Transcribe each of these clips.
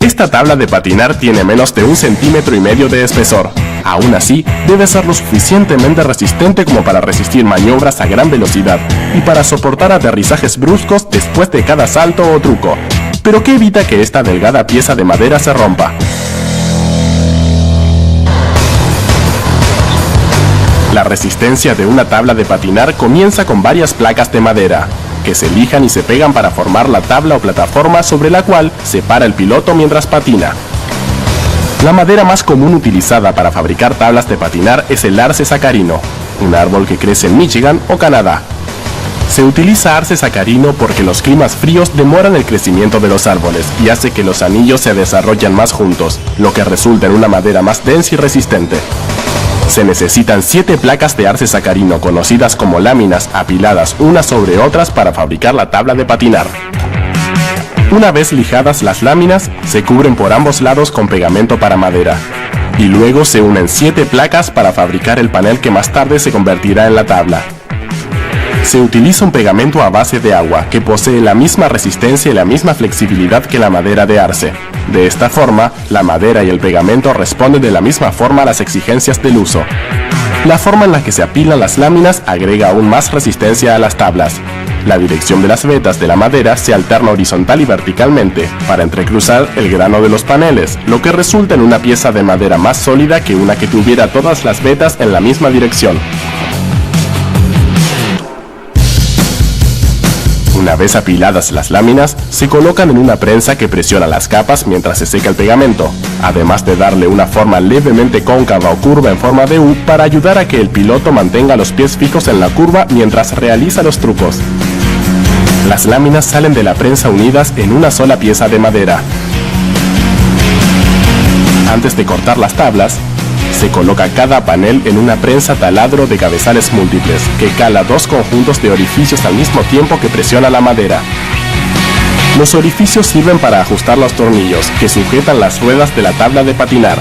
Esta tabla de patinar tiene menos de 1,5 centímetros de espesor. Aún así, debe ser lo suficientemente resistente como para resistir maniobras a gran velocidad y para soportar aterrizajes bruscos después de cada salto o truco. Pero ¿qué evita que esta delgada pieza de madera se rompa? La resistencia de una tabla de patinar comienza con varias placas de madera, que se lijan y se pegan para formar la tabla o plataforma sobre la cual se para el piloto mientras patina. La madera más común utilizada para fabricar tablas de patinar es el arce sacarino, un árbol que crece en Michigan o Canadá. Se utiliza arce sacarino porque los climas fríos demoran el crecimiento de los árboles y hace que los anillos se desarrollen más juntos, lo que resulta en una madera más densa y resistente. Se necesitan 7 placas de arce sacarino conocidas como láminas apiladas unas sobre otras para fabricar la tabla de patinar. Una vez lijadas las láminas, se cubren por ambos lados con pegamento para madera, y luego se unen 7 placas para fabricar el panel que más tarde se convertirá en la tabla. Se utiliza un pegamento a base de agua que posee la misma resistencia y la misma flexibilidad que la madera de arce. De esta forma, la madera y el pegamento responden de la misma forma a las exigencias del uso. La forma en la que se apilan las láminas agrega aún más resistencia a las tablas. La dirección de las vetas de la madera se alterna horizontal y verticalmente para entrecruzar el grano de los paneles, lo que resulta en una pieza de madera más sólida que una que tuviera todas las vetas en la misma dirección. Una vez apiladas las láminas, se colocan en una prensa que presiona las capas mientras se seca el pegamento, además de darle una forma levemente cóncava o curva en forma de U para ayudar a que el piloto mantenga los pies fijos en la curva mientras realiza los trucos. Las láminas salen de la prensa unidas en una sola pieza de madera. Antes de cortar las tablas, se coloca cada panel en una prensa taladro de cabezales múltiples, que cala 2 conjuntos de orificios al mismo tiempo que presiona la madera. Los orificios sirven para ajustar los tornillos que sujetan las ruedas de la tabla de patinar.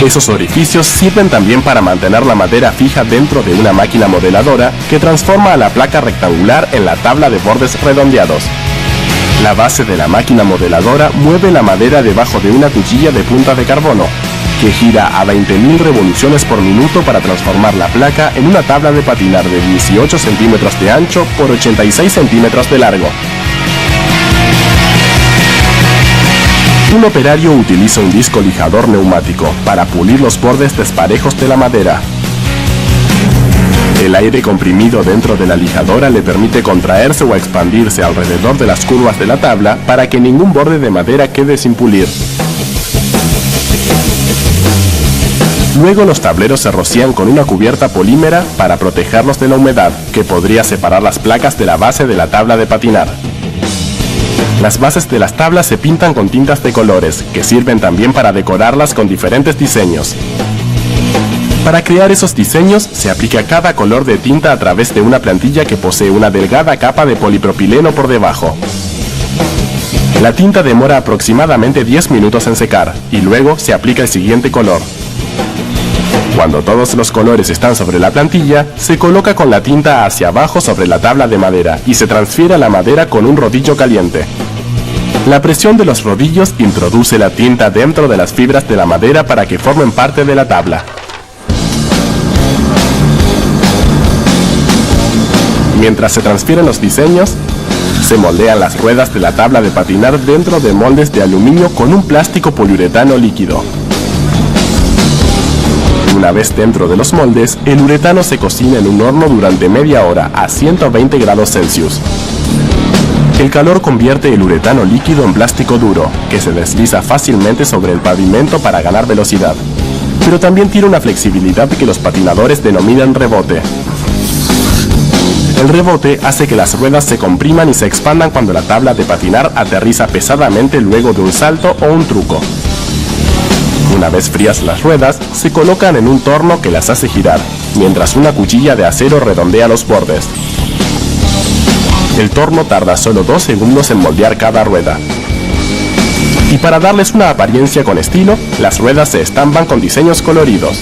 Esos orificios sirven también para mantener la madera fija dentro de una máquina modeladora que transforma a la placa rectangular en la tabla de bordes redondeados. La base de la máquina modeladora mueve la madera debajo de una cuchilla de punta de carbono, que gira a 20.000 revoluciones por minuto para transformar la placa en una tabla de patinar de 18 centímetros de ancho por 86 centímetros de largo. Un operario utiliza un disco lijador neumático para pulir los bordes desparejos de la madera. El aire comprimido dentro de la lijadora le permite contraerse o expandirse alrededor de las curvas de la tabla para que ningún borde de madera quede sin pulir. Luego los tableros se rocían con una cubierta polímera para protegerlos de la humedad, que podría separar las placas de la base de la tabla de patinar. Las bases de las tablas se pintan con tintas de colores, que sirven también para decorarlas con diferentes diseños. Para crear esos diseños, se aplica cada color de tinta a través de una plantilla que posee una delgada capa de polipropileno por debajo. La tinta demora aproximadamente 10 minutos en secar, y luego se aplica el siguiente color. Cuando todos los colores están sobre la plantilla, se coloca con la tinta hacia abajo sobre la tabla de madera y se transfiere a la madera con un rodillo caliente. La presión de los rodillos introduce la tinta dentro de las fibras de la madera para que formen parte de la tabla. Mientras se transfieren los diseños, se moldean las ruedas de la tabla de patinar dentro de moldes de aluminio con un plástico poliuretano líquido. Una vez dentro de los moldes, el uretano se cocina en un horno durante media hora a 120 grados Celsius. El calor convierte el uretano líquido en plástico duro, que se desliza fácilmente sobre el pavimento para ganar velocidad. Pero también tiene una flexibilidad que los patinadores denominan rebote. El rebote hace que las ruedas se compriman y se expandan cuando la tabla de patinar aterriza pesadamente luego de un salto o un truco. Una vez frías las ruedas, se colocan en un torno que las hace girar, mientras una cuchilla de acero redondea los bordes. El torno tarda solo 2 segundos en moldear cada rueda. Y para darles una apariencia con estilo, las ruedas se estampan con diseños coloridos.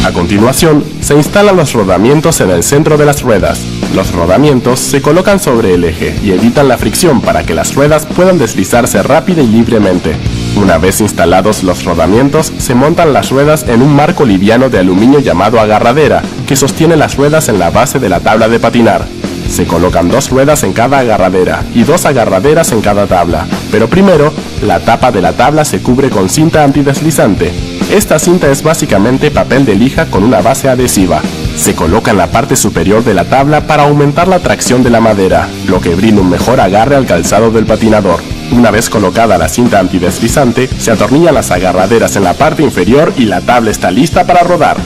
A continuación, se instalan los rodamientos en el centro de las ruedas. Los rodamientos se colocan sobre el eje y evitan la fricción para que las ruedas puedan deslizarse rápida y libremente. Una vez instalados los rodamientos, se montan las ruedas en un marco liviano de aluminio llamado agarradera, que sostiene las ruedas en la base de la tabla de patinar. Se colocan 2 ruedas en cada agarradera y 2 agarraderas en cada tabla, pero primero, la tapa de la tabla se cubre con cinta antideslizante. Esta cinta es básicamente papel de lija con una base adhesiva. Se coloca en la parte superior de la tabla para aumentar la tracción de la madera, lo que brinda un mejor agarre al calzado del patinador. Una vez colocada la cinta antideslizante, se atornillan las agarraderas en la parte inferior y la tabla está lista para rodar.